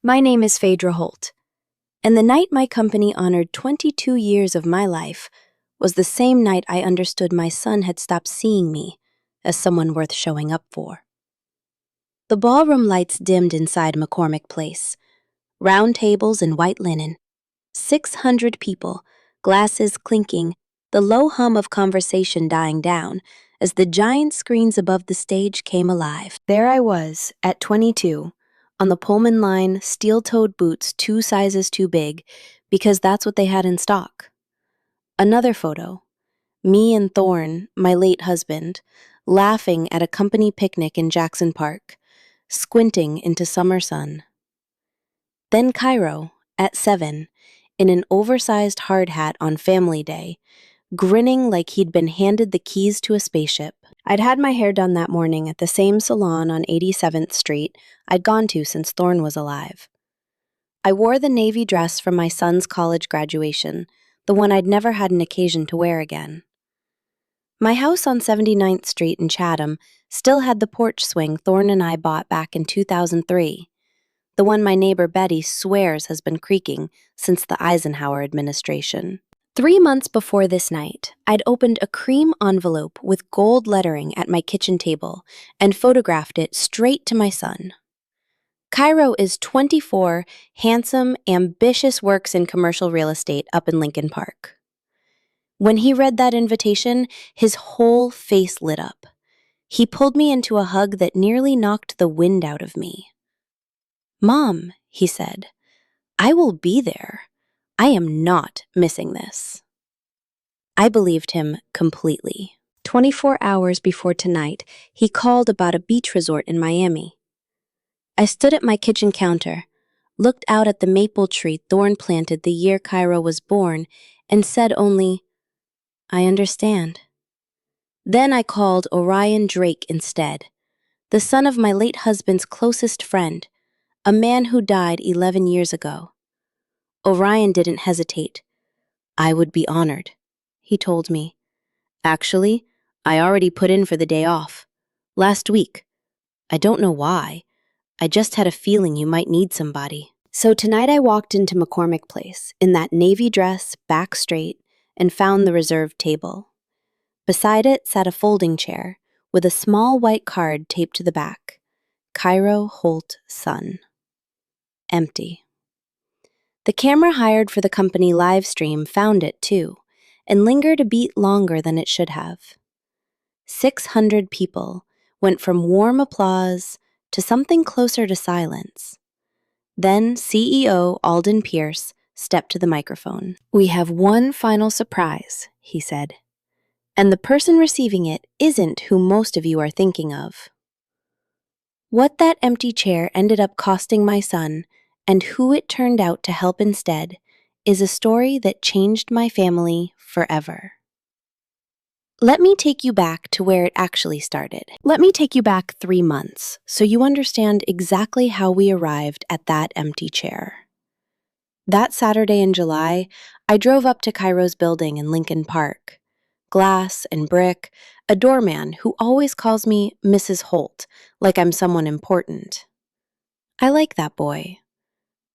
My name is Phaedra Holt, and the night my company honored 22 years of my life was the same night I understood my son had stopped seeing me as someone worth showing up for. The ballroom lights dimmed inside McCormick Place. Round tables and white linen. 600 people, glasses clinking, the low hum of conversation dying down as the giant screens above the stage came alive. There I was, at 22, on the Pullman line, steel-toed boots 2 sizes too big, because that's what they had in stock. Another photo. Me and Thorne, my late husband, laughing at a company picnic in Jackson Park, squinting into summer sun. Then Cairo, at 7, in an oversized hard hat on Family Day, grinning like he'd been handed the keys to a spaceship. I'd had my hair done that morning at the same salon on 87th Street I'd gone to since Thorne was alive. I wore the navy dress from my son's college graduation, the one I'd never had an occasion to wear again. My house on 79th Street in Chatham still had the porch swing Thorne and I bought back in 2003, the one my neighbor Betty swears has been creaking since the Eisenhower administration. 3 months before this night, I'd opened a cream envelope with gold lettering at my kitchen table and photographed it straight to my son. Cairo is 24, handsome, ambitious works in commercial real estate up in Lincoln Park. When he read that invitation, his whole face lit up. He pulled me into a hug that nearly knocked the wind out of me. "Mom," he said, "I will be there. I am not missing this." I believed him completely. 24 hours before tonight, he called about a beach resort in Miami. I stood at my kitchen counter, looked out at the maple tree Thorne planted the year Cairo was born, and said only, "I understand." Then I called Orion Drake instead, the son of my late husband's closest friend, a man who died 11 years ago. Orion didn't hesitate. "I would be honored," he told me. "Actually, I already put in for the day off. Last week. I don't know why. I just had a feeling you might need somebody." So tonight I walked into McCormick Place, in that navy dress, back straight, and found the reserved table. Beside it sat a folding chair, with a small white card taped to the back. Cairo Holt Son. Empty. The camera hired for the company live stream found it too, and lingered a beat longer than it should have. 600 people went from warm applause to something closer to silence. Then CEO Alden Pierce stepped to the microphone. "We have one final surprise," he said. "And the person receiving it isn't who most of you are thinking of." What that empty chair ended up costing my son, and who it turned out to help instead, is a story that changed my family forever. Let me take you back to where it actually started. Let me take you back 3 months, so you understand exactly how we arrived at that empty chair. That Saturday in July, I drove up to Cairo's building in Lincoln Park. Glass and brick, a doorman who always calls me Mrs. Holt, like I'm someone important. I like that boy.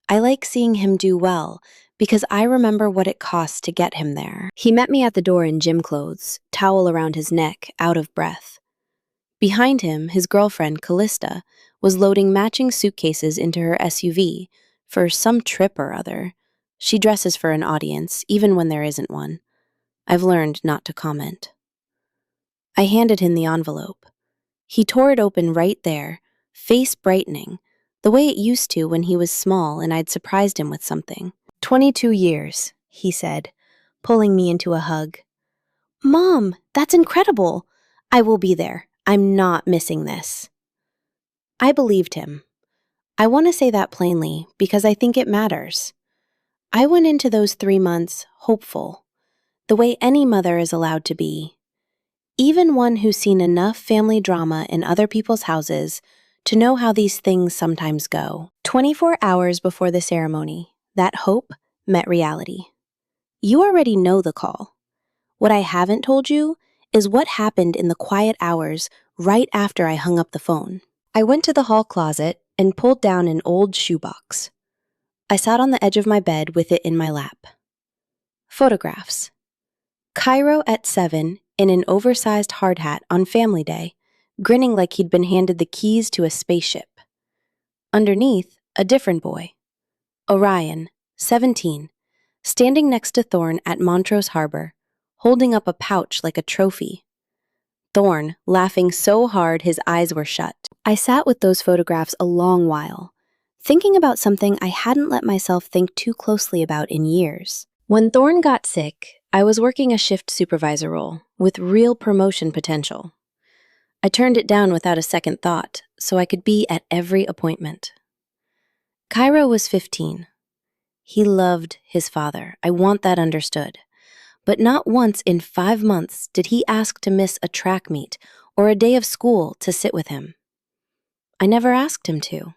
I like seeing him do well, because I remember what it cost to get him there. He met me at the door in gym clothes, towel around his neck, out of breath. Behind him, his girlfriend, Callista, was loading matching suitcases into her SUV for some trip or other. She dresses for an audience, even when there isn't one. I've learned not to comment. I handed him the envelope. He tore it open right there, face brightening, the way it used to when he was small and I'd surprised him with something. 22 years, he said, pulling me into a hug. "Mom, that's incredible. I will be there. I'm not missing this." I believed him. I want to say that plainly because I think it matters. I went into those 3 months hopeful, the way any mother is allowed to be. Even one who's seen enough family drama in other people's houses to know how these things sometimes go. 24 hours before the ceremony, that hope met reality. You already know the call. What I haven't told you is what happened in the quiet hours right after I hung up the phone. I went to the hall closet and pulled down an old shoebox. I sat on the edge of my bed with it in my lap. Photographs. Cairo at 7 in an oversized hard hat on Family Day, grinning like he'd been handed the keys to a spaceship. Underneath, a different boy. Orion, 17, standing next to Thorn at Montrose Harbor, holding up a pouch like a trophy. Thorn, laughing so hard his eyes were shut. I sat with those photographs a long while, thinking about something I hadn't let myself think too closely about in years. When Thorn got sick, I was working a shift supervisor role with real promotion potential. I turned it down without a second thought, so I could be at every appointment. Cairo was 15. He loved his father. I want that understood. But not once in 5 months did he ask to miss a track meet or a day of school to sit with him. I never asked him to.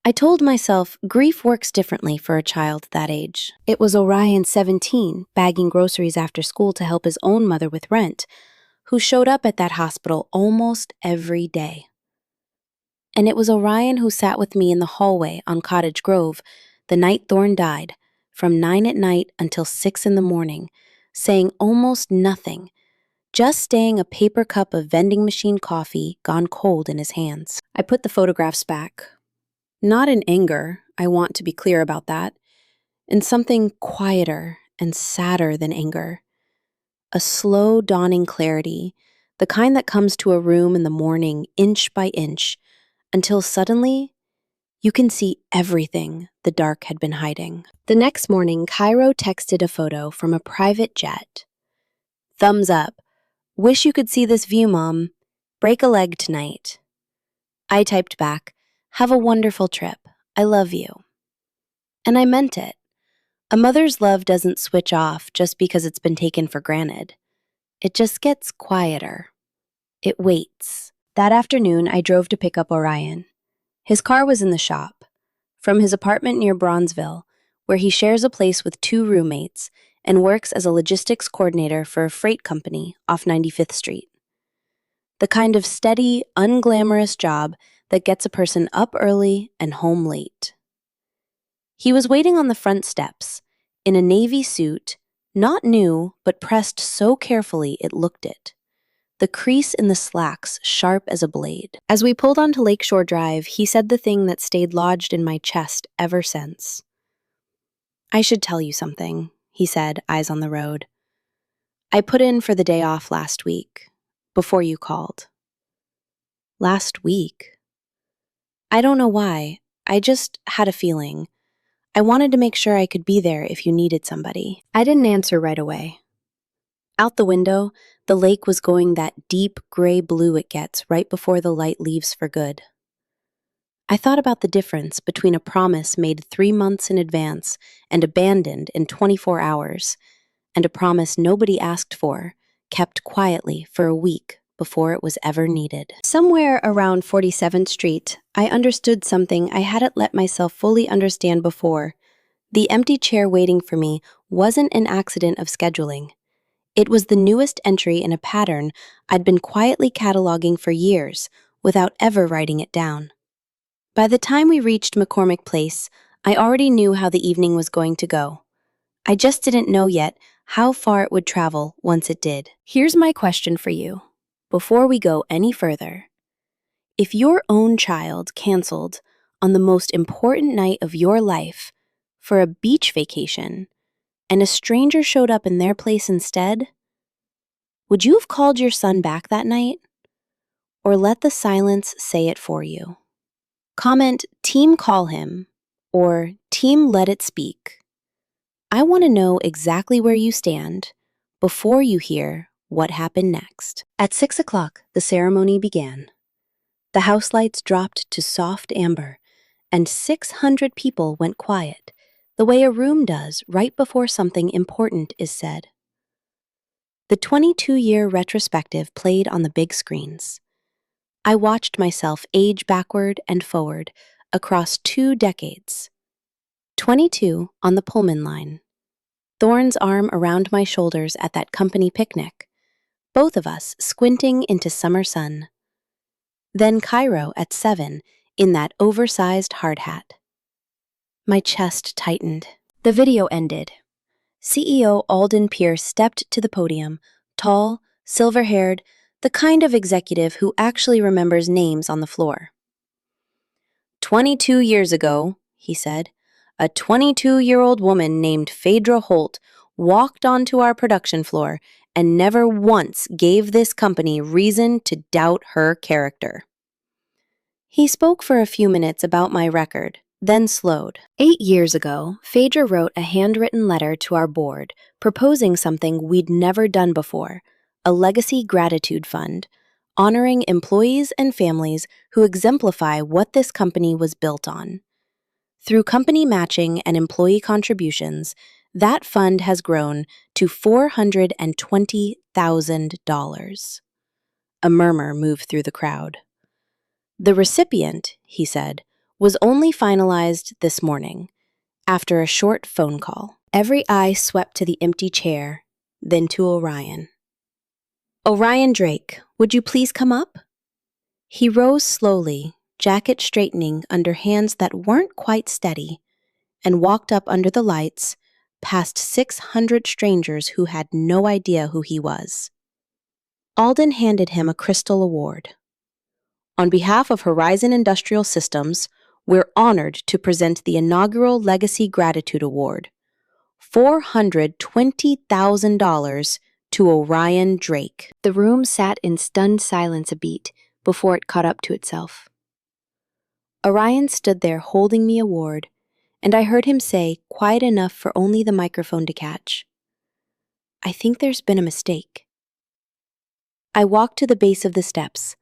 I told myself grief works differently for a child that age. It was Orion, 17, bagging groceries after school to help his own mother with rent, who showed up at that hospital almost every day. And it was Orion who sat with me in the hallway on Cottage Grove the night Thorn died, from 9 at night until 6 in the morning, saying almost nothing, just staying a paper cup of vending machine coffee gone cold in his hands. I put the photographs back. Not in anger, I want to be clear about that, in something quieter and sadder than anger. A slow dawning clarity, the kind that comes to a room in the morning inch by inch, until suddenly you can see everything the dark had been hiding. The next morning, Cairo texted a photo from a private jet. Thumbs up. Wish you could see this view, Mom. Break a leg tonight. I typed back, have a wonderful trip. I love you. And I meant it. A mother's love doesn't switch off just because it's been taken for granted. It just gets quieter. It waits. That afternoon, I drove to pick up Orion. His car was in the shop. From his apartment near Bronzeville, where he shares a place with 2 roommates and works as a logistics coordinator for a freight company off 95th Street. The kind of steady, unglamorous job that gets a person up early and home late. He was waiting on the front steps, in a navy suit, not new, but pressed so carefully it looked it. The crease in the slacks sharp as a blade. As we pulled onto Lakeshore Drive, he said the thing that stayed lodged in my chest ever since. I should tell you something, he said, eyes on the road. I put in for the day off last week, before you called. Last week? I don't know why. I just had a feeling. I wanted to make sure I could be there if you needed somebody. I didn't answer right away. Out the window, the lake was going that deep gray blue it gets right before the light leaves for good. I thought about the difference between a promise made 3 months in advance and abandoned in 24 hours, and a promise nobody asked for, kept quietly for a week before it was ever needed. Somewhere around 47th Street, I understood something I hadn't let myself fully understand before. The empty chair waiting for me wasn't an accident of scheduling. It was the newest entry in a pattern I'd been quietly cataloging for years without ever writing it down. By the time we reached McCormick Place, I already knew how the evening was going to go. I just didn't know yet how far it would travel once it did. Here's my question for you, before we go any further. If your own child canceled on the most important night of your life for a beach vacation, and a stranger showed up in their place instead, would you have called your son back that night? Or let the silence say it for you? Comment Team Call Him or Team Let It Speak. I want to know exactly where you stand before you hear what happened next. At 6 o'clock, the ceremony began. The house lights dropped to soft amber, and 600 people went quiet, the way a room does right before something important is said. The 22-year retrospective played on the big screens. I watched myself age backward and forward across 2 decades. 22 on the Pullman line. Thorn's arm around my shoulders at that company picnic. Both of us squinting into summer sun. Then Cairo at 7 in that oversized hard hat. My chest tightened. The video ended. CEO Alden Pierce stepped to the podium, tall, silver-haired, the kind of executive who actually remembers names on the floor. 22 years ago, he said, a 22-year-old woman named Phaedra Holt walked onto our production floor and never once gave this company reason to doubt her character. He spoke for a few minutes about my record, then slowed. 8 years ago, Phaedra wrote a handwritten letter to our board proposing something we'd never done before, a legacy gratitude fund, honoring employees and families who exemplify what this company was built on. Through company matching and employee contributions, that fund has grown to $420,000. A murmur moved through the crowd. The recipient, he said, was only finalized this morning, after a short phone call. Every eye swept to the empty chair, then to Orion. Orion Drake, would you please come up? He rose slowly, jacket straightening under hands that weren't quite steady, and walked up under the lights, past 600 strangers who had no idea who he was. Alden handed him a crystal award. On behalf of Horizon Industrial Systems, we're honored to present the inaugural Legacy Gratitude Award, $420,000 to Orion Drake. The room sat in stunned silence a beat before it caught up to itself. Orion stood there holding the award, and I heard him say, quiet enough for only the microphone to catch, I think there's been a mistake. I walked to the base of the steps.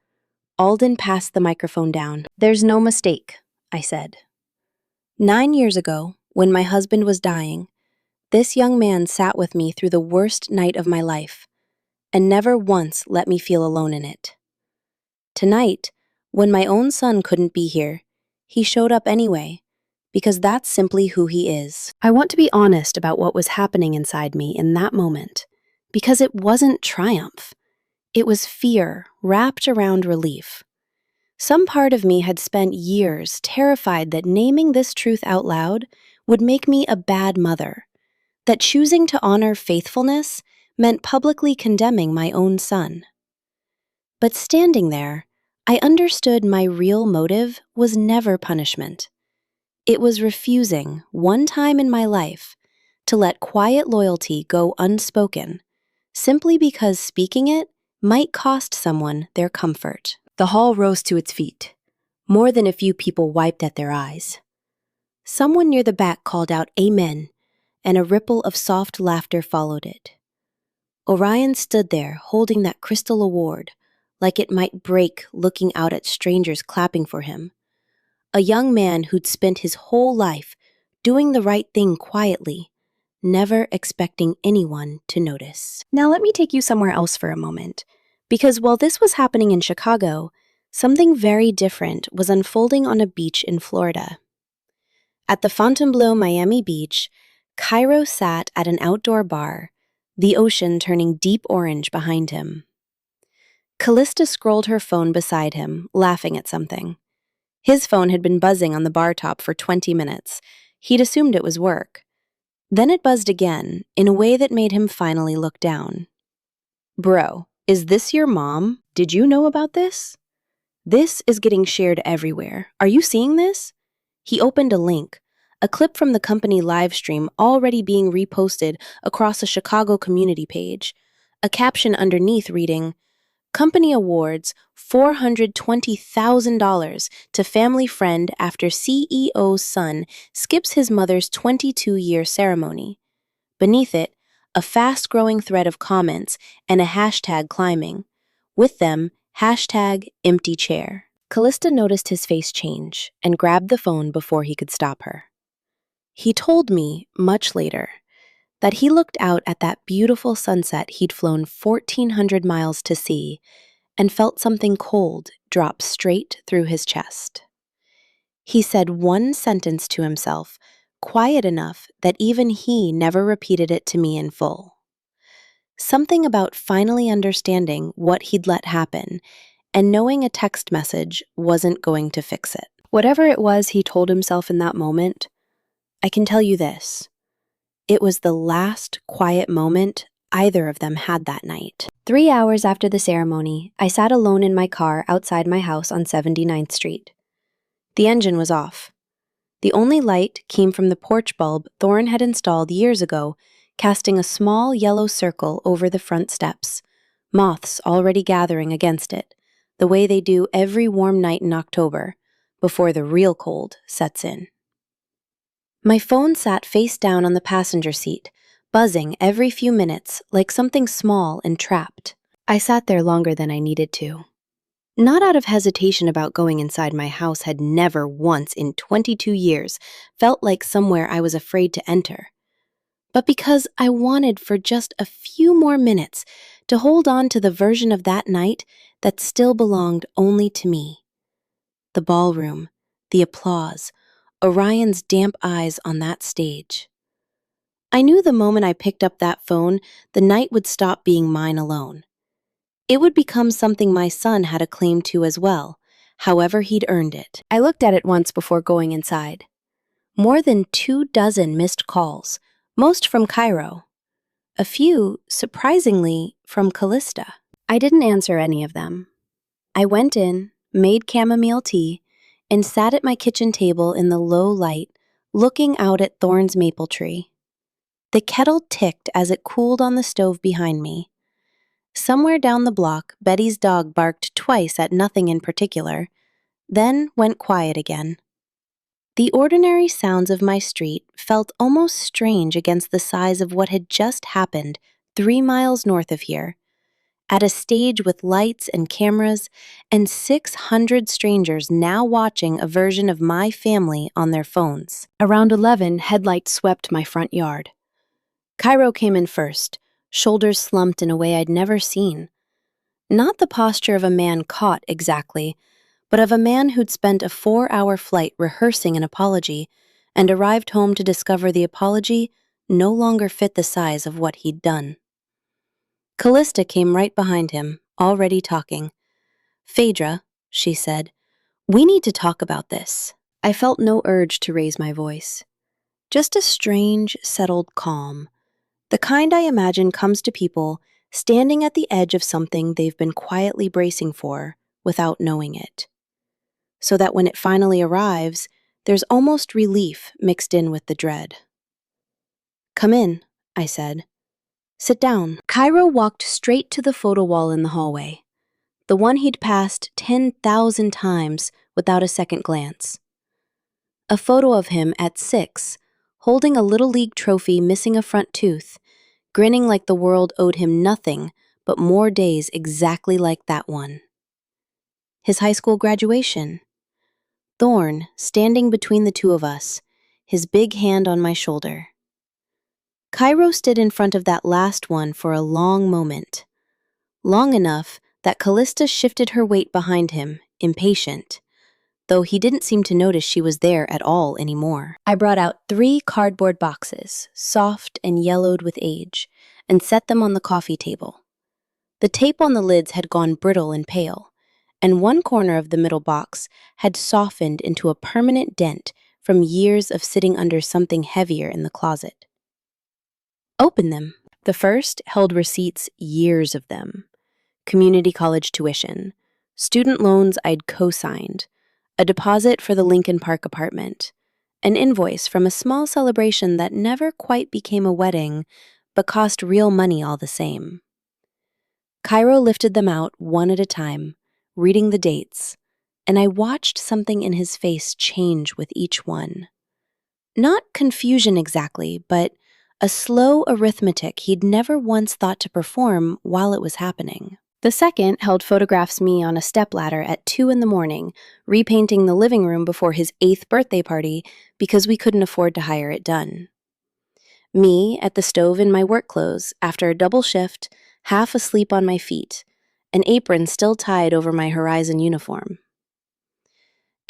Alden passed the microphone down. There's no mistake, I said. 9 years ago, when my husband was dying, this young man sat with me through the worst night of my life, and never once let me feel alone in it. Tonight, when my own son couldn't be here, he showed up anyway, because that's simply who he is. I want to be honest about what was happening inside me in that moment, because it wasn't triumph. It was fear wrapped around relief. Some part of me had spent years terrified that naming this truth out loud would make me a bad mother, that choosing to honor faithfulness meant publicly condemning my own son. But standing there, I understood my real motive was never punishment. It was refusing, one time in my life, to let quiet loyalty go unspoken, simply because speaking it might cost someone their comfort. The hall rose to its feet. More than a few people wiped at their eyes. Someone near the back called out, "Amen," and a ripple of soft laughter followed it. Orion stood there, holding that crystal award, like it might break looking out at strangers clapping for him. A young man who'd spent his whole life doing the right thing quietly, never expecting anyone to notice. Now let me take you somewhere else for a moment, because while this was happening in Chicago, something very different was unfolding on a beach in Florida. At the Fontainebleau Miami Beach, Cairo sat at an outdoor bar, the ocean turning deep orange behind him. Callista scrolled her phone beside him, laughing at something. His phone had been buzzing on the bar top for 20 minutes. He'd assumed it was work. Then it buzzed again, in a way that made him finally look down. Bro, is this your mom? Did you know about this? This is getting shared everywhere. Are you seeing this? He opened a link, a clip from the company live stream already being reposted across a Chicago community page, a caption underneath reading, Company awards $420,000 to family friend after CEO's son skips his mother's 22-year ceremony. Beneath it, a fast-growing thread of comments and a hashtag climbing. With them, hashtag empty chair. Callista noticed his face change and grabbed the phone before he could stop her. He told me, much later, that he looked out at that beautiful sunset he'd flown 1,400 miles to see and felt something cold drop straight through his chest. He said one sentence to himself, quiet enough that even he never repeated it to me in full. Something about finally understanding what he'd let happen and knowing a text message wasn't going to fix it. Whatever it was he told himself in that moment, I can tell you this. It was the last quiet moment either of them had that night. 3 hours after the ceremony, I sat alone in my car outside my house on 79th Street. The engine was off. The only light came from the porch bulb Thorne had installed years ago, casting a small yellow circle over the front steps, moths already gathering against it, the way they do every warm night in October, before the real cold sets in. My phone sat face down on the passenger seat, buzzing every few minutes like something small and trapped. I sat there longer than I needed to. Not out of hesitation about going inside my house had never once in 22 years felt like somewhere I was afraid to enter, but because I wanted for just a few more minutes to hold on to the version of that night that still belonged only to me. The ballroom, the applause, Orion's damp eyes on that stage. I knew the moment I picked up that phone, the night would stop being mine alone. It would become something my son had a claim to as well, however he'd earned it. I looked at it once before going inside. More than 24 missed calls, most from Cairo. A few, surprisingly, from Callista. I didn't answer any of them. I went in, made chamomile tea, and sat at my kitchen table in the low light, looking out at Thorne's maple tree. The kettle ticked as it cooled on the stove behind me. Somewhere down the block, Betty's dog barked twice at nothing in particular, then went quiet again. The ordinary sounds of my street felt almost strange against the size of what had just happened 3 miles north of here, at a stage with lights and cameras and 600 strangers now watching a version of my family on their phones. Around 11, headlights swept my front yard. Cairo came in first, shoulders slumped in a way I'd never seen. Not the posture of a man caught exactly, but of a man who'd spent a 4-hour flight rehearsing an apology and arrived home to discover the apology no longer fit the size of what he'd done. Callista came right behind him, already talking. "Phaedra," she said, "we need to talk about this." I felt no urge to raise my voice. Just a strange, settled calm. The kind I imagine comes to people standing at the edge of something they've been quietly bracing for without knowing it. So that when it finally arrives, there's almost relief mixed in with the dread. "Come in," I said. "Sit down." Cairo walked straight to the photo wall in the hallway, the one he'd passed 10,000 times without a second glance. A photo of him at 6, holding a Little League trophy missing a front tooth, grinning like the world owed him nothing but more days exactly like that one. His high school graduation. Thorne standing between the two of us, his big hand on my shoulder. Cairo stood in front of that last one for a long moment. Long enough that Callista shifted her weight behind him, impatient, though he didn't seem to notice she was there at all anymore. I brought out 3 cardboard boxes, soft and yellowed with age, and set them on the coffee table. The tape on the lids had gone brittle and pale, and one corner of the middle box had softened into a permanent dent from years of sitting under something heavier in the closet. "Open them." The first held receipts, years of them. Community college tuition, student loans I'd co-signed, a deposit for the Lincoln Park apartment, an invoice from a small celebration that never quite became a wedding, but cost real money all the same. Cairo lifted them out one at a time, reading the dates, and I watched something in his face change with each one. Not confusion exactly, but a slow arithmetic he'd never once thought to perform while it was happening. The second held photographs me on a stepladder at 2 in the morning, repainting the living room before his 8th birthday party because we couldn't afford to hire it done. Me at the stove in my work clothes after a double shift, half asleep on my feet, an apron still tied over my Horizon uniform.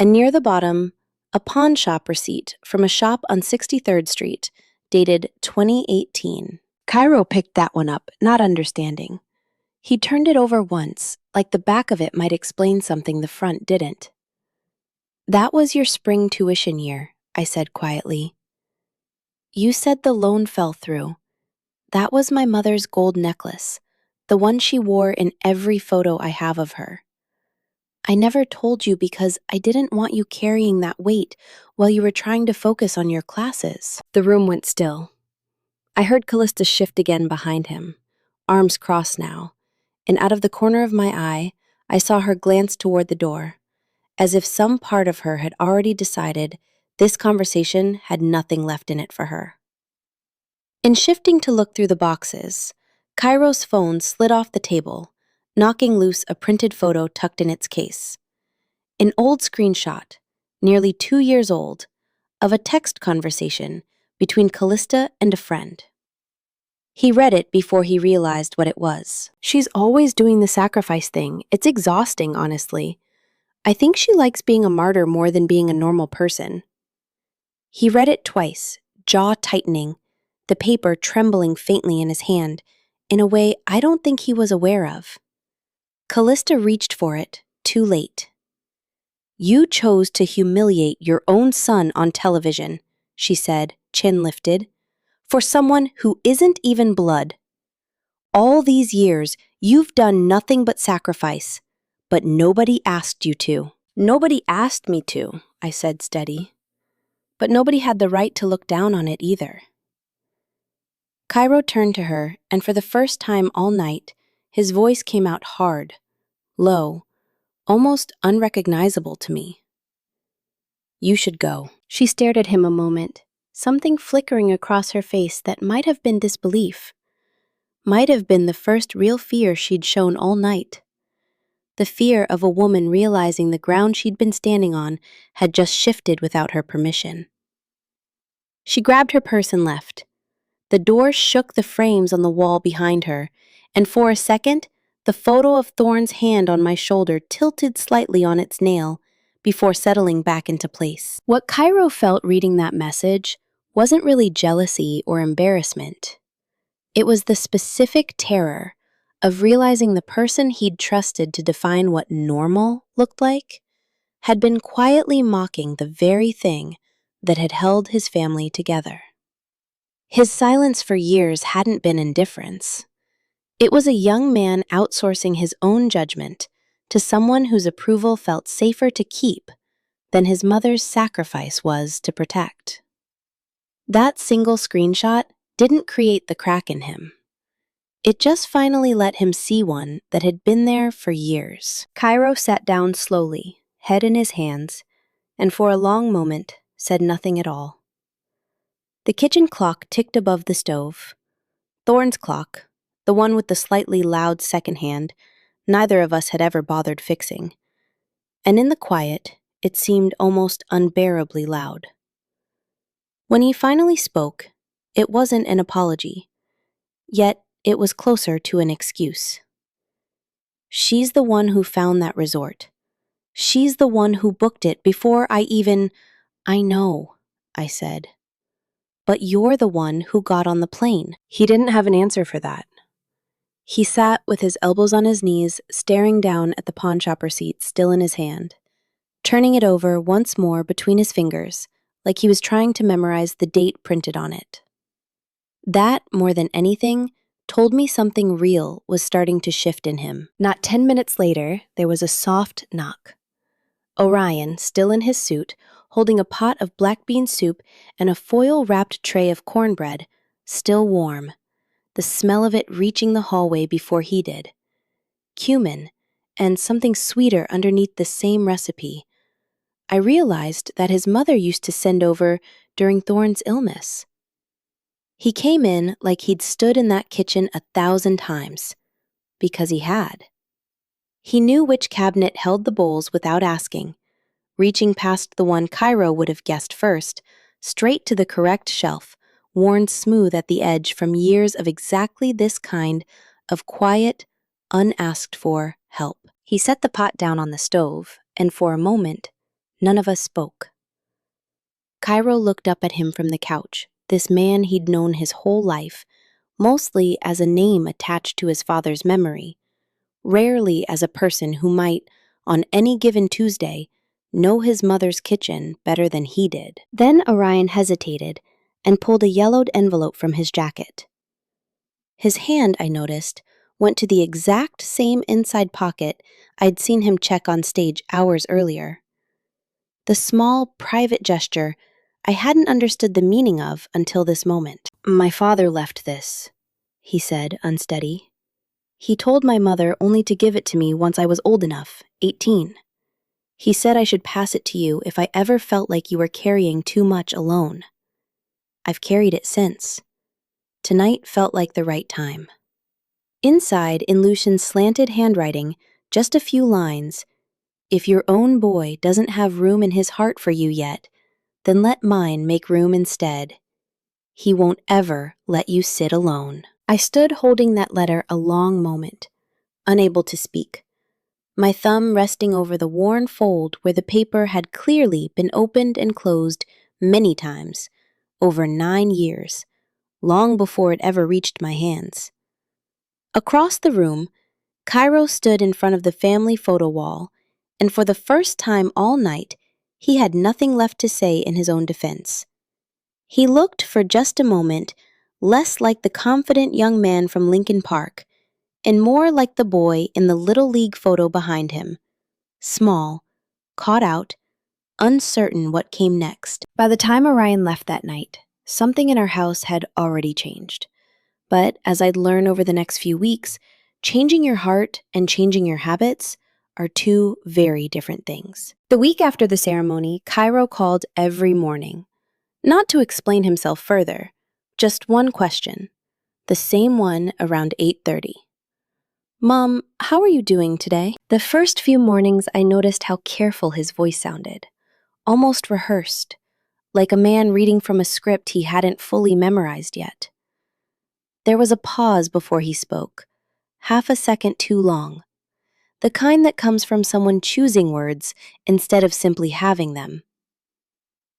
And near the bottom, a pawn shop receipt from a shop on 63rd Street, dated 2018. Cairo picked that one up, not understanding. He turned it over once, like the back of it might explain something the front didn't. "That was your spring tuition year," I said quietly. You said the loan fell through. That was my mother's gold necklace, the one she wore in every photo I have of her. I never told you because I didn't want you carrying that weight while you were trying to focus on your classes." The room went still. I heard Callista shift again behind him, arms crossed now, and out of the corner of my eye, I saw her glance toward the door, as if some part of her had already decided this conversation had nothing left in it for her. In shifting to look through the boxes, Cairo's phone slid off the table, knocking loose a printed photo tucked in its case. An old screenshot, nearly 2 years old, of a text conversation between Callista and a friend. He read it before he realized what it was. "She's always doing the sacrifice thing. It's exhausting, honestly. I think she likes being a martyr more than being a normal person." He read it twice, jaw tightening, the paper trembling faintly in his hand, in a way I don't think he was aware of. Callista reached for it, too late. "You chose to humiliate your own son on television," she said, chin lifted, "for someone who isn't even blood. All these years, you've done nothing but sacrifice, but nobody asked you to." "Nobody asked me to," I said steady. "But nobody had the right to look down on it either." Cairo turned to her, and for the first time all night, his voice came out hard, low, almost unrecognizable to me. "You should go." She stared at him a moment, something flickering across her face that might have been disbelief, might have been the first real fear she'd shown all night. The fear of a woman realizing the ground she'd been standing on had just shifted without her permission. She grabbed her purse and left. The door shook the frames on the wall behind her, and for a second, the photo of Thorne's hand on my shoulder tilted slightly on its nail before settling back into place. What Cairo felt reading that message wasn't really jealousy or embarrassment. It was the specific terror of realizing the person he'd trusted to define what normal looked like had been quietly mocking the very thing that had held his family together. His silence for years hadn't been indifference. It was a young man outsourcing his own judgment to someone whose approval felt safer to keep than his mother's sacrifice was to protect. That single screenshot didn't create the crack in him. It just finally let him see one that had been there for years. Cairo sat down slowly, head in his hands, and for a long moment said nothing at all. The kitchen clock ticked above the stove. Thorne's clock, the one with the slightly loud second hand, neither of us had ever bothered fixing. And in the quiet, it seemed almost unbearably loud. When he finally spoke, it wasn't an apology, yet it was closer to an excuse. "She's the one who found that resort. She's the one who booked it before I even—" "I know," I said. "But you're the one who got on the plane." He didn't have an answer for that. He sat with his elbows on his knees, staring down at the pawnshop receipt still in his hand, turning it over once more between his fingers, like he was trying to memorize the date printed on it. That, more than anything, told me something real was starting to shift in him. Not 10 minutes later, there was a soft knock. Orion, still in his suit, holding a pot of black bean soup and a foil-wrapped tray of cornbread, still warm, the smell of it reaching the hallway before he did. Cumin, and something sweeter underneath the same recipe. I realized that his mother used to send over during Thorne's illness. He came in like he'd stood in that kitchen 1,000 times, because he had. He knew which cabinet held the bowls without asking, reaching past the one Cairo would have guessed first, straight to the correct shelf, worn smooth at the edge from years of exactly this kind of quiet, unasked-for help. He set the pot down on the stove, and for a moment, none of us spoke. Cairo looked up at him from the couch, this man he'd known his whole life, mostly as a name attached to his father's memory, rarely as a person who might, on any given Tuesday, know his mother's kitchen better than he did. Then Orion hesitated, and pulled a yellowed envelope from his jacket. His hand, I noticed, went to the exact same inside pocket I'd seen him check on stage hours earlier. The small, private gesture I hadn't understood the meaning of until this moment. "My father left this," he said, unsteady. "He told my mother only to give it to me once I was old enough, 18. He said I should pass it to you if I ever felt like you were carrying too much alone. I've carried it since. Tonight felt like the right time." Inside, in Lucian's slanted handwriting, just a few lines: "If your own boy doesn't have room in his heart for you yet, then let mine make room instead. He won't ever let you sit alone." I stood holding that letter a long moment, unable to speak, my thumb resting over the worn fold where the paper had clearly been opened and closed many times, over 9 years, long before it ever reached my hands. Across the room, Cairo stood in front of the family photo wall, and for the first time all night, he had nothing left to say in his own defense. He looked for just a moment less like the confident young man from Lincoln Park and more like the boy in the Little League photo behind him, small, caught out, uncertain what came next. By the time Orion left that night, something in our house had already changed. But as I'd learn over the next few weeks, changing your heart and changing your habits are two very different things. The week after the ceremony, Cairo called every morning. Not to explain himself further, just one question, the same one around 8:30. "Mom, how are you doing today?" The first few mornings I noticed how careful his voice sounded, almost rehearsed, like a man reading from a script he hadn't fully memorized yet. There was a pause before he spoke, half a second too long, the kind that comes from someone choosing words instead of simply having them.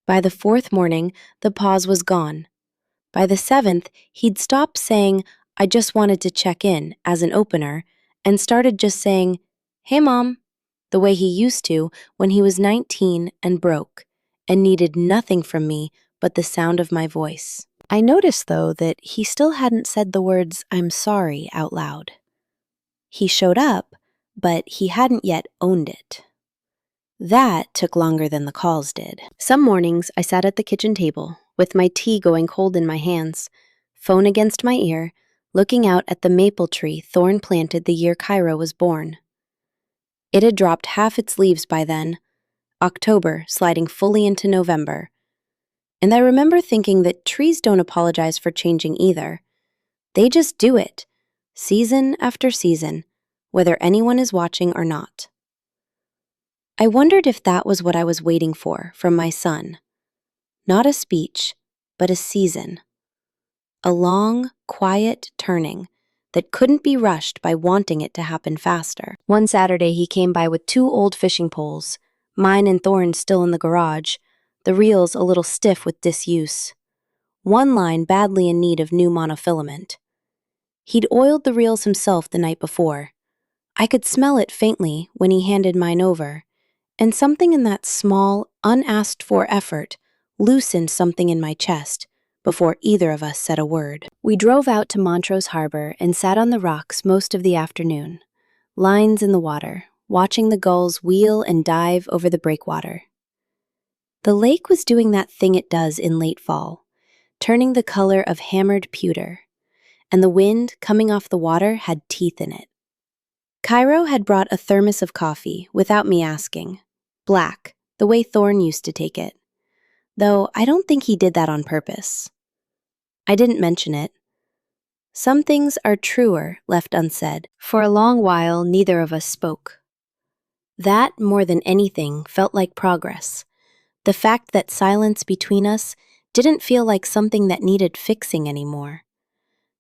By the 4th morning, the pause was gone. By the 7th, he'd stopped saying, "I just wanted to check in," as an opener, and started just saying, "Hey, Mom," the way he used to when he was 19 and broke, and needed nothing from me but the sound of my voice. I noticed, though, that he still hadn't said the words "I'm sorry" out loud. He showed up, but he hadn't yet owned it. That took longer than the calls did. Some mornings, I sat at the kitchen table, with my tea going cold in my hands, phone against my ear, looking out at the maple tree Thorne planted the year Cairo was born. It had dropped half its leaves by then, October sliding fully into November. And I remember thinking that trees don't apologize for changing either. They just do it, season after season, whether anyone is watching or not. I wondered if that was what I was waiting for from my son. Not a speech, but a season. A long, quiet turning that couldn't be rushed by wanting it to happen faster. One Saturday, he came by with 2 old fishing poles, mine and Thorne's still in the garage, the reels a little stiff with disuse. One line badly in need of new monofilament. He'd oiled the reels himself the night before. I could smell it faintly when he handed mine over, and something in that small, unasked-for effort loosened something in my chest before either of us said a word. We drove out to Montrose Harbor and sat on the rocks most of the afternoon, lines in the water, watching the gulls wheel and dive over the breakwater. The lake was doing that thing it does in late fall, turning the color of hammered pewter, and the wind coming off the water had teeth in it. Cairo had brought a thermos of coffee without me asking, black, the way Thorne used to take it, though I don't think he did that on purpose. I didn't mention it. Some things are truer left unsaid. For a long while, neither of us spoke. That, more than anything, felt like progress. The fact that silence between us didn't feel like something that needed fixing anymore.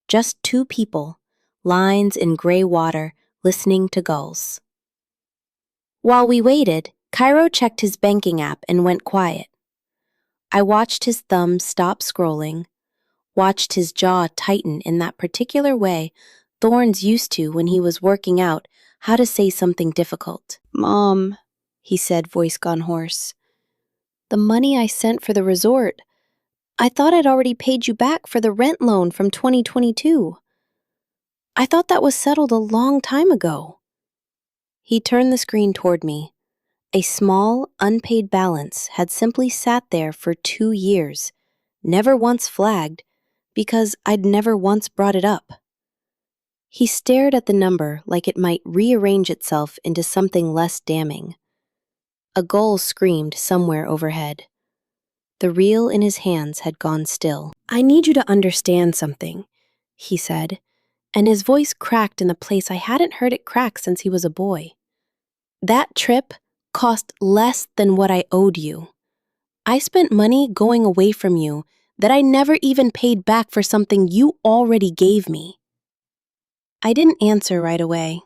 Just 2 people, lines in gray water, listening to gulls. While we waited, Cairo checked his banking app and went quiet. I watched his thumb stop scrolling, watched his jaw tighten in that particular way Thorne's used to when he was working out how to say something difficult. "Mom," he said, voice gone hoarse. "The money I sent for the resort, I thought I'd already paid you back for the rent loan from 2022. I thought that was settled a long time ago. He turned the screen toward me. A small, unpaid balance had simply sat there for 2 years, never once flagged, because I'd never once brought it up. He stared at the number like it might rearrange itself into something less damning. A gull screamed somewhere overhead. The reel in his hands had gone still. I need you to understand something, he said, and his voice cracked in the place I hadn't heard it crack since he was a boy. That trip cost less than what I owed you. I spent money going away from you that I never even paid back for something you already gave me. I didn't answer right away.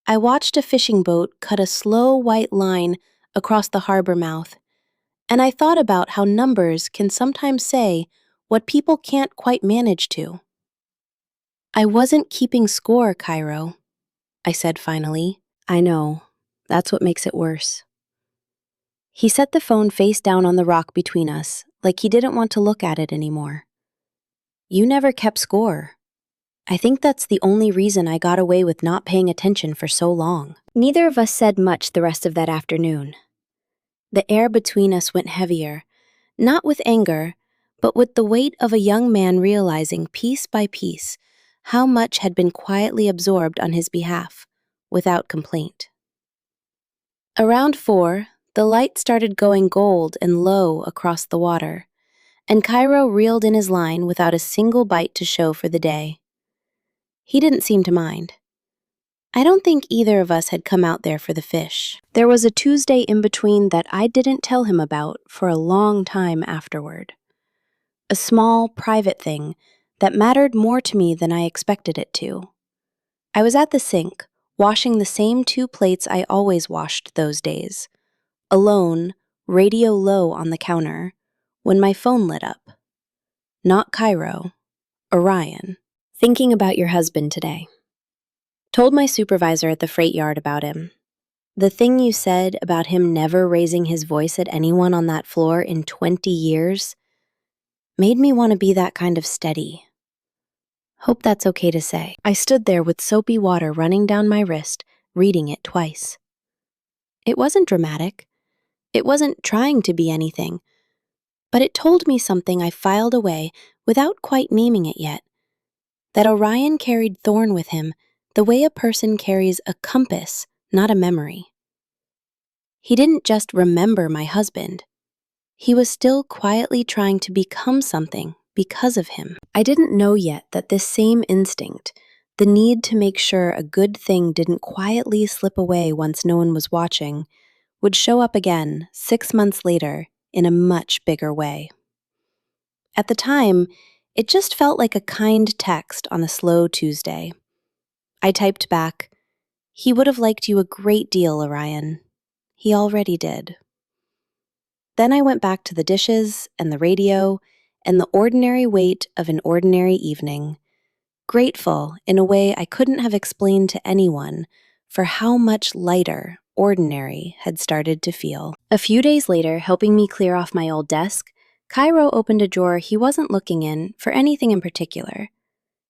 I watched a fishing boat cut a slow white line across the harbor mouth, and I thought about how numbers can sometimes say what people can't quite manage to. I wasn't keeping score, Cairo, I said finally. I know. That's what makes it worse. He set the phone face down on the rock between us, like he didn't want to look at it anymore. You never kept score. I think that's the only reason I got away with not paying attention for so long. Neither of us said much the rest of that afternoon. The air between us went heavier, not with anger, but with the weight of a young man realizing piece by piece how much had been quietly absorbed on his behalf, without complaint. Around 4, the light started going gold and low across the water, and Cairo reeled in his line without a single bite to show for the day. He didn't seem to mind. I don't think either of us had come out there for the fish. There was a Tuesday in between that I didn't tell him about for a long time afterward. A small, private thing that mattered more to me than I expected it to. I was at the sink, washing the same 2 plates I always washed those days. Alone, radio low on the counter, when my phone lit up. Not Cairo, Orion. Thinking about your husband today. Told my supervisor at the freight yard about him. The thing you said about him never raising his voice at anyone on that floor in 20 years made me want to be that kind of steady. Hope that's okay to say. I stood there with soapy water running down my wrist, reading it twice. It wasn't dramatic. It wasn't trying to be anything. But it told me something I filed away without quite naming it yet. That Orion carried Thorn with him the way a person carries a compass, not a memory. He didn't just remember my husband. He was still quietly trying to become something because of him. I didn't know yet that this same instinct, the need to make sure a good thing didn't quietly slip away once no one was watching, would show up again 6 months later in a much bigger way. At the time, it just felt like a kind text on a slow Tuesday. I typed back, "He would have liked you a great deal, Orion. He already did." Then I went back to the dishes and the radio and the ordinary weight of an ordinary evening, grateful in a way I couldn't have explained to anyone for how much lighter ordinary had started to feel. A few days later, helping me clear off my old desk, Cairo opened a drawer he wasn't looking in for anything in particular.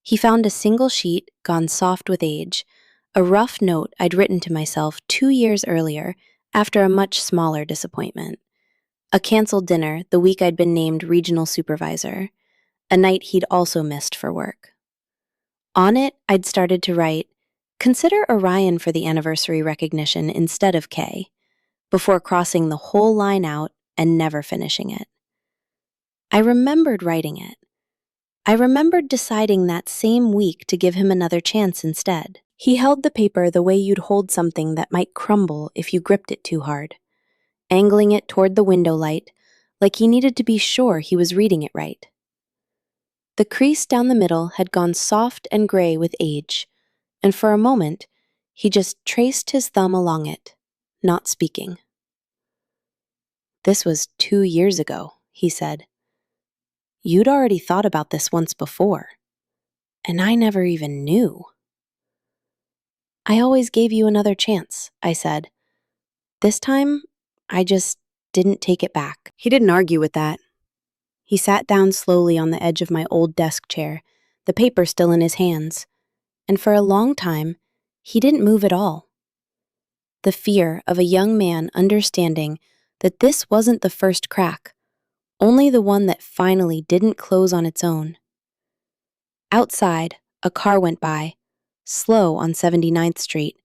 He found a single sheet gone soft with age, a rough note I'd written to myself 2 years earlier after a much smaller disappointment. A canceled dinner the week I'd been named regional supervisor, a night he'd also missed for work. On it, I'd started to write, "Consider Orion for the anniversary recognition instead of Kay," before crossing the whole line out and never finishing it. I remembered writing it. I remembered deciding that same week to give him another chance instead. He held the paper the way you'd hold something that might crumble if you gripped it too hard, angling it toward the window light, like he needed to be sure he was reading it right. The crease down the middle had gone soft and gray with age, and for a moment, he just traced his thumb along it, not speaking. "This was 2 years ago," he said. "You'd already thought about this once before, and I never even knew." "I always gave you another chance," I said. "This time, I just didn't take it back." He didn't argue with that. He sat down slowly on the edge of my old desk chair, the paper still in his hands, and for a long time, he didn't move at all. The fear of a young man understanding that this wasn't the first crack, only the one that finally didn't close on its own. Outside, a car went by, slow on 79th Street,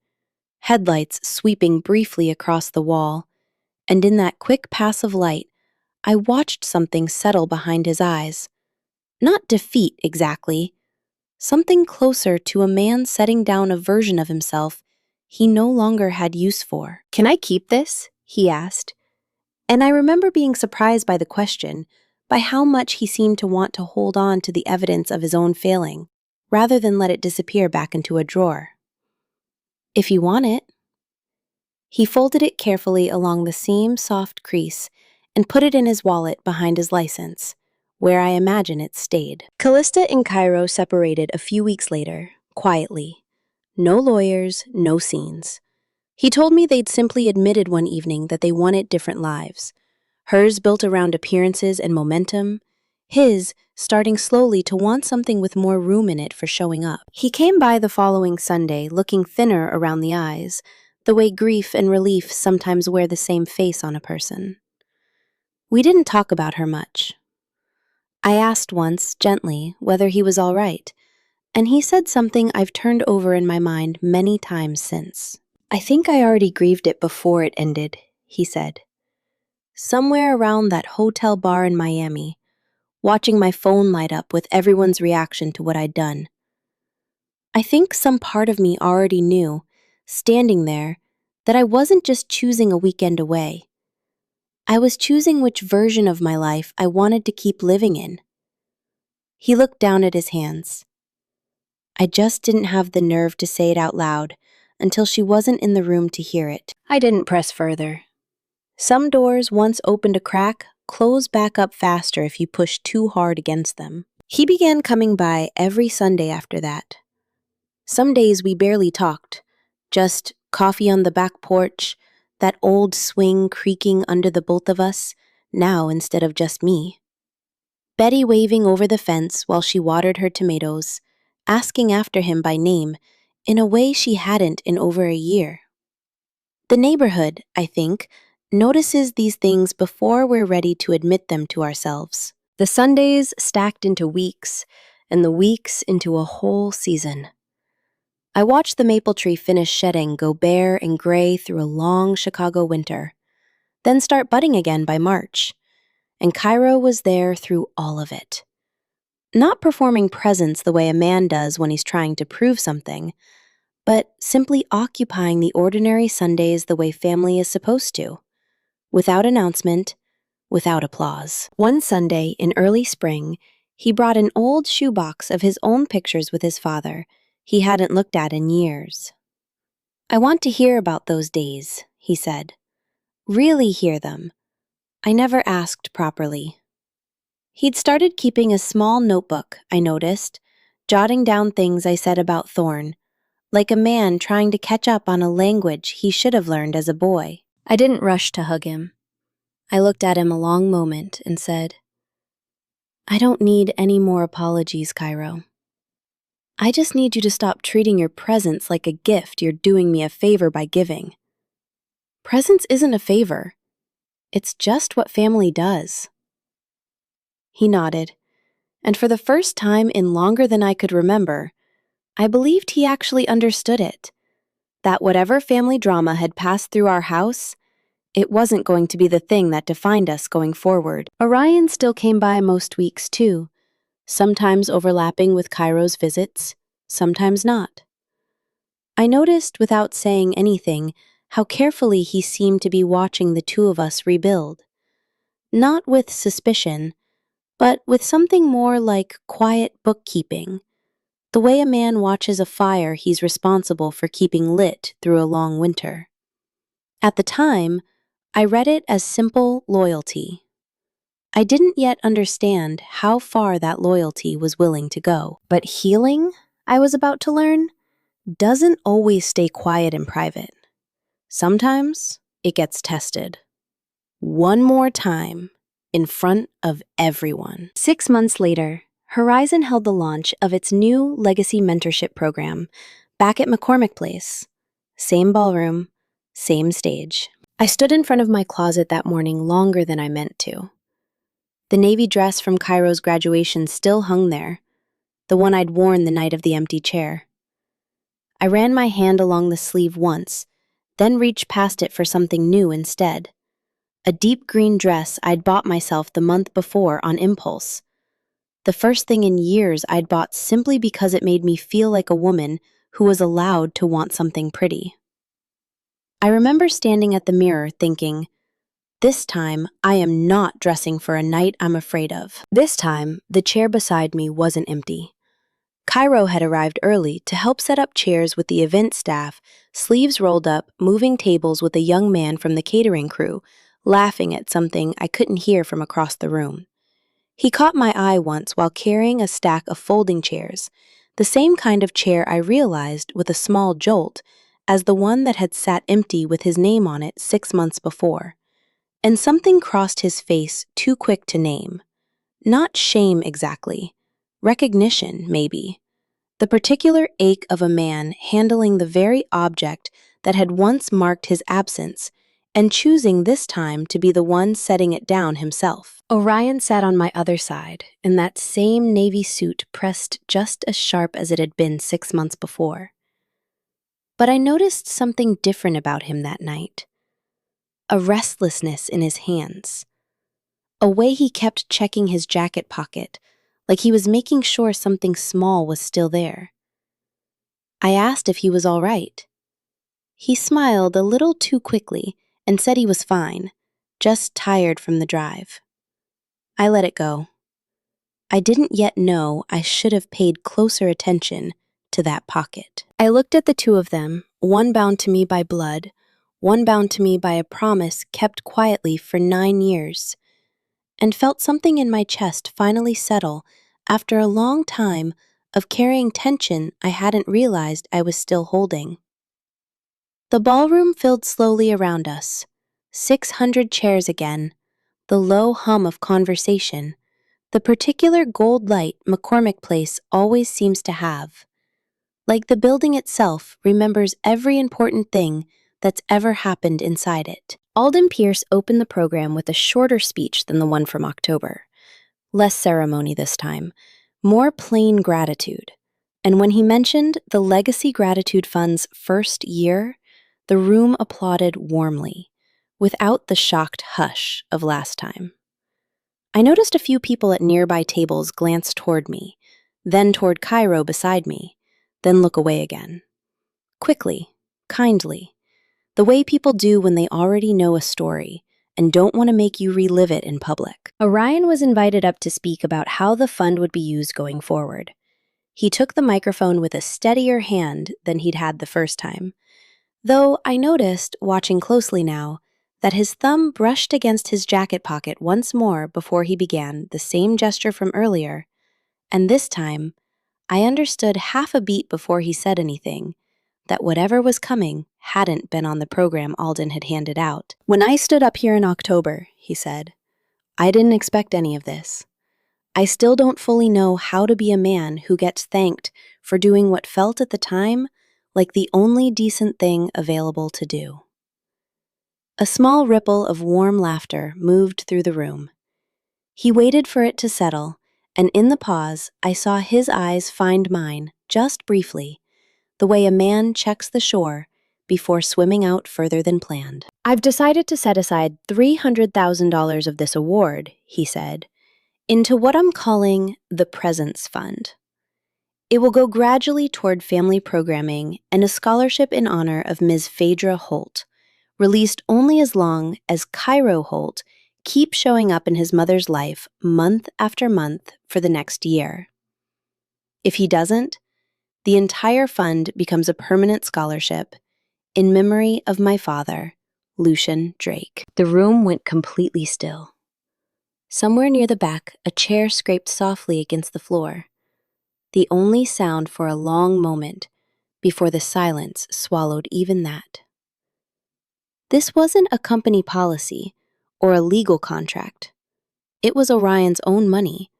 headlights sweeping briefly across the wall, and in that quick pass of light, I watched something settle behind his eyes. Not defeat exactly, something closer to a man setting down a version of himself he no longer had use for. "Can I keep this?" he asked. And I remember being surprised by the question, by how much he seemed to want to hold on to the evidence of his own failing, rather than let it disappear back into a drawer. "If you want it." He folded it carefully along the same soft crease and put it in his wallet behind his license, where I imagine it stayed. Callista and Cairo separated a few weeks later, quietly. No lawyers, no scenes. He told me they'd simply admitted one evening that they wanted different lives. Hers built around appearances and momentum, his starting slowly to want something with more room in it for showing up. He came by the following Sunday looking thinner around the eyes, the way grief and relief sometimes wear the same face on a person. We didn't talk about her much. I asked once, gently, whether he was all right, and he said something I've turned over in my mind many times since. "I think I already grieved it before it ended," he said. "Somewhere around that hotel bar in Miami, watching my phone light up with everyone's reaction to what I'd done. I think some part of me already knew, standing there, that I wasn't just choosing a weekend away. I was choosing which version of my life I wanted to keep living in." He looked down at his hands. I just didn't have the nerve to say it out loud until she wasn't in the room to hear it. I didn't press further. Some doors, once opened a crack, close back up faster if you push too hard against them. He began coming by every Sunday after that. Some days we barely talked, just coffee on the back porch, that old swing creaking under the both of us, now instead of just me. Betty waving over the fence while she watered her tomatoes, asking after him by name in a way she hadn't in over a year. The neighborhood, I think, notices these things before we're ready to admit them to ourselves. The Sundays stacked into weeks, and the weeks into a whole season. I watched the maple tree finish shedding go bare and gray through a long Chicago winter, then start budding again by March, and Cairo was there through all of it. Not performing presence the way a man does when he's trying to prove something, but simply occupying the ordinary Sundays the way family is supposed to, without announcement, without applause. One Sunday in early spring, he brought an old shoebox of his own pictures with his father he hadn't looked at in years. "I want to hear about those days," he said. "Really hear them. I never asked properly." He'd started keeping a small notebook, I noticed, jotting down things I said about Thorne, like a man trying to catch up on a language he should have learned as a boy. I didn't rush to hug him. I looked at him a long moment and said, "I don't need any more apologies, Cairo. I just need you to stop treating your presence like a gift you're doing me a favor by giving. Presence isn't a favor. It's just what family does." He nodded, and for the first time in longer than I could remember, I believed he actually understood it. That whatever family drama had passed through our house, it wasn't going to be the thing that defined us going forward. Orion still came by most weeks, too, sometimes overlapping with Cairo's visits, sometimes not. I noticed, without saying anything, how carefully he seemed to be watching the two of us rebuild. Not with suspicion, but with something more like quiet bookkeeping, the way a man watches a fire he's responsible for keeping lit through a long winter. At the time, I read it as simple loyalty. I didn't yet understand how far that loyalty was willing to go. But healing, I was about to learn, doesn't always stay quiet and private. Sometimes it gets tested. One more time, in front of everyone. 6 months later, Horizon held the launch of its new Legacy Mentorship program back at McCormick Place. Same ballroom, same stage. I stood in front of my closet that morning longer than I meant to. The navy dress from Cairo's graduation still hung there, the one I'd worn the night of the empty chair. I ran my hand along the sleeve once, then reached past it for something new instead. A deep green dress I'd bought myself the month before on impulse. The first thing in years I'd bought simply because it made me feel like a woman who was allowed to want something pretty. I remember standing at the mirror thinking, this time, I am not dressing for a night I'm afraid of. This time, the chair beside me wasn't empty. Cairo had arrived early to help set up chairs with the event staff, sleeves rolled up, moving tables with a young man from the catering crew, laughing at something I couldn't hear from across the room. He caught my eye once while carrying a stack of folding chairs, the same kind of chair I realized with a small jolt as the one that had sat empty with his name on it 6 months before. And something crossed his face too quick to name. Not shame exactly. Recognition, maybe. The particular ache of a man handling the very object that had once marked his absence and choosing this time to be the one setting it down himself. Orion sat on my other side, in that same navy suit pressed just as sharp as it had been 6 months before. But I noticed something different about him that night. A restlessness in his hands. A way he kept checking his jacket pocket, like he was making sure something small was still there. I asked if he was all right. He smiled a little too quickly and said he was fine, just tired from the drive. I let it go. I didn't yet know I should have paid closer attention to that pocket. I looked at the two of them, one bound to me by blood, one bound to me by a promise kept quietly for 9 years, and felt something in my chest finally settle after a long time of carrying tension I hadn't realized I was still holding. The ballroom filled slowly around us, 600 chairs again, the low hum of conversation, the particular gold light McCormick Place always seems to have. Like the building itself remembers every important thing that's ever happened inside it. Alden Pierce opened the program with a shorter speech than the one from October. Less ceremony this time, more plain gratitude. And when he mentioned the Legacy Gratitude Fund's first year, the room applauded warmly, without the shocked hush of last time. I noticed a few people at nearby tables glance toward me, then toward Cairo beside me, then look away again. Quickly, kindly, the way people do when they already know a story and don't want to make you relive it in public. Orion was invited up to speak about how the fund would be used going forward. He took the microphone with a steadier hand than he'd had the first time, though I noticed, watching closely now, that his thumb brushed against his jacket pocket once more before he began the same gesture from earlier, and this time, I understood half a beat before he said anything, that whatever was coming hadn't been on the program Alden had handed out. When I stood up here in October, he said, I didn't expect any of this. I still don't fully know how to be a man who gets thanked for doing what felt at the time like the only decent thing available to do. A small ripple of warm laughter moved through the room. He waited for it to settle, and in the pause, I saw his eyes find mine, just briefly, the way a man checks the shore before swimming out further than planned. I've decided to set aside $300,000 of this award, he said, into what I'm calling the Presence Fund. It will go gradually toward family programming and a scholarship in honor of Ms. Phaedra Holt, released only as long as Cairo Holt keeps showing up in his mother's life month after month for the next year. If he doesn't, the entire fund becomes a permanent scholarship in memory of my father, Lucian Drake. The room went completely still. Somewhere near the back, a chair scraped softly against the floor, the only sound for a long moment before the silence swallowed even that. This wasn't a company policy or a legal contract. It was Orion's own money,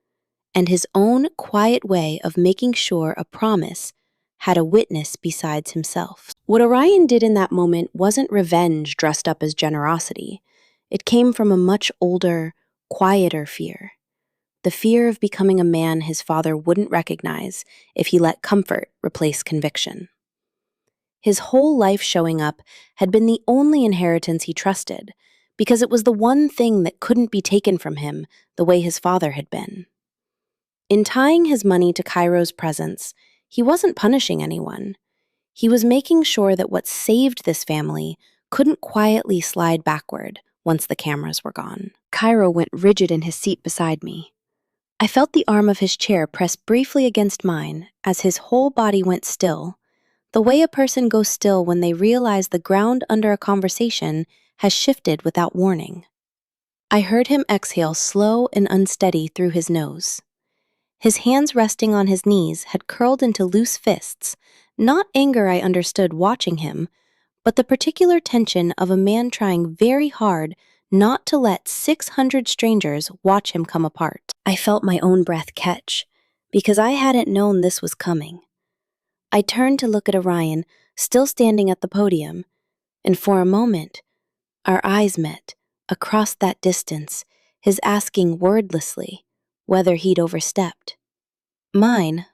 and his own quiet way of making sure a promise had a witness besides himself. What Orion did in that moment wasn't revenge dressed up as generosity. It came from a much older, quieter fear. The fear of becoming a man his father wouldn't recognize if he let comfort replace conviction. His whole life showing up had been the only inheritance he trusted, because it was the one thing that couldn't be taken from him the way his father had been. In tying his money to Cairo's presence, he wasn't punishing anyone. He was making sure that what saved this family couldn't quietly slide backward once the cameras were gone. Cairo went rigid in his seat beside me. I felt the arm of his chair press briefly against mine as his whole body went still, the way a person goes still when they realize the ground under a conversation has shifted without warning. I heard him exhale slow and unsteady through his nose. His hands resting on his knees had curled into loose fists, not anger I understood watching him, but the particular tension of a man trying very hard not to let 600 strangers watch him come apart. I felt my own breath catch, because I hadn't known this was coming. I turned to look at Orion, still standing at the podium, and for a moment, our eyes met, across that distance, his asking wordlessly whether he'd overstepped. Mine,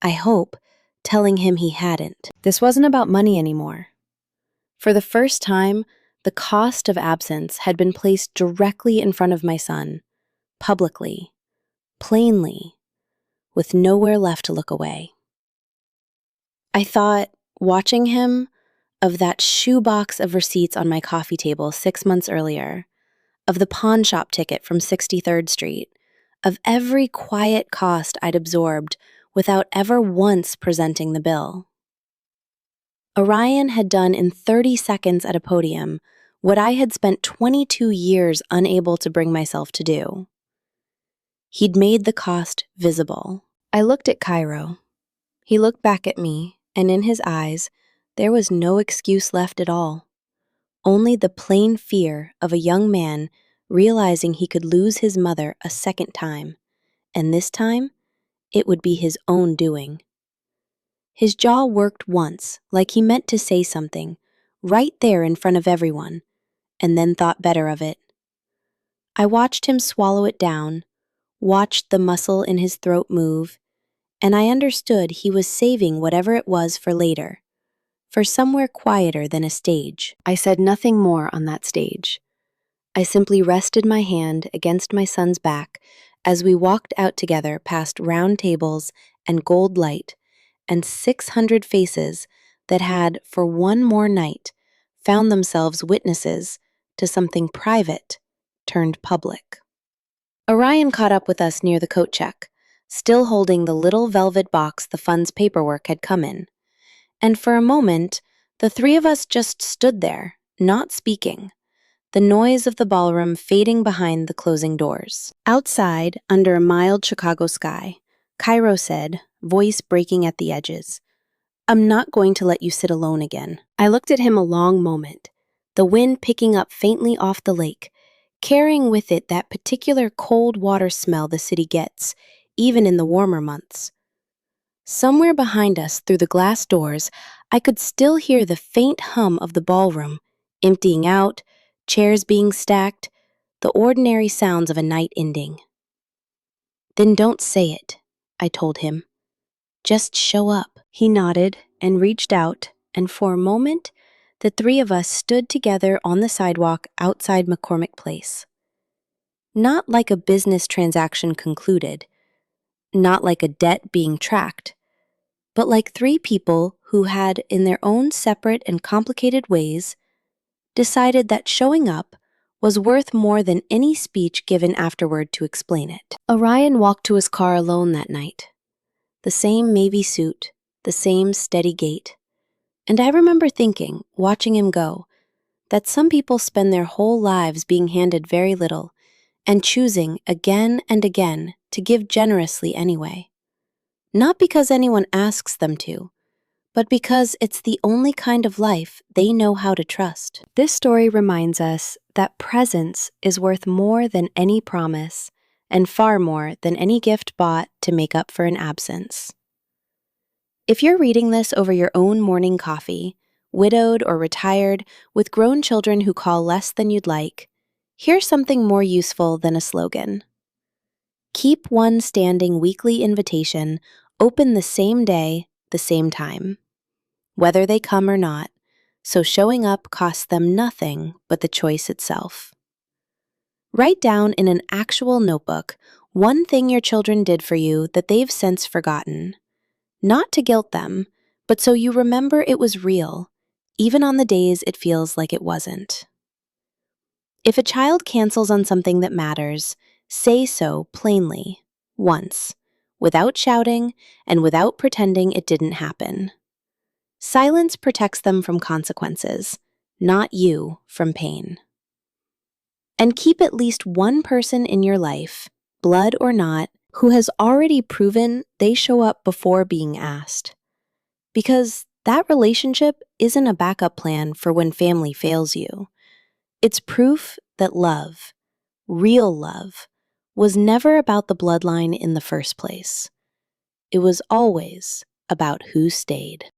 I hope, telling him he hadn't. This wasn't about money anymore. For the first time, the cost of absence had been placed directly in front of my son, publicly, plainly, with nowhere left to look away. I thought, watching him, of that shoebox of receipts on my coffee table 6 months earlier, of the pawn shop ticket from 63rd Street, of every quiet cost I'd absorbed without ever once presenting the bill. Orion had done in 30 seconds at a podium what I had spent 22 years unable to bring myself to do. He'd made the cost visible. I looked at Cairo. He looked back at me, and in his eyes, there was no excuse left at all. Only the plain fear of a young man realizing he could lose his mother a second time, and this time, it would be his own doing. His jaw worked once, like he meant to say something, right there in front of everyone, and then thought better of it. I watched him swallow it down, watched the muscle in his throat move, and I understood he was saving whatever it was for later, for somewhere quieter than a stage. I said nothing more on that stage. I simply rested my hand against my son's back as we walked out together past round tables and gold light and 600 faces that had, for one more night, found themselves witnesses to something private turned public. Orion caught up with us near the coat check, still holding the little velvet box the fund's paperwork had come in. And for a moment, the three of us just stood there, not speaking, the noise of the ballroom fading behind the closing doors. Outside, under a mild Chicago sky, Cairo said, voice breaking at the edges, "I'm not going to let you sit alone again." I looked at him a long moment, the wind picking up faintly off the lake, carrying with it that particular cold water smell the city gets, even in the warmer months. Somewhere behind us, through the glass doors, I could still hear the faint hum of the ballroom, emptying out, chairs being stacked, the ordinary sounds of a night ending. "Then don't say it," I told him. "Just show up." He nodded and reached out, and for a moment, the three of us stood together on the sidewalk outside McCormick Place. Not like a business transaction concluded, not like a debt being tracked, but like three people who had, in their own separate and complicated ways, decided that showing up was worth more than any speech given afterward to explain it. Orion walked to his car alone that night. The same navy suit, the same steady gait. And I remember thinking, watching him go, that some people spend their whole lives being handed very little and choosing again and again to give generously anyway. Not because anyone asks them to, but because it's the only kind of life they know how to trust. This story reminds us that presence is worth more than any promise, and far more than any gift bought to make up for an absence. If you're reading this over your own morning coffee, widowed or retired, with grown children who call less than you'd like, here's something more useful than a slogan. Keep one standing weekly invitation open the same day, the same time, whether they come or not, so showing up costs them nothing but the choice itself. Write down in an actual notebook one thing your children did for you that they've since forgotten. Not to guilt them, but so you remember it was real, even on the days it feels like it wasn't. If a child cancels on something that matters, say so plainly, once, without shouting and without pretending it didn't happen. Silence protects them from consequences, not you from pain. And keep at least one person in your life, blood or not, who has already proven they show up before being asked. Because that relationship isn't a backup plan for when family fails you. It's proof that love, real love, was never about the bloodline in the first place. It was always about who stayed.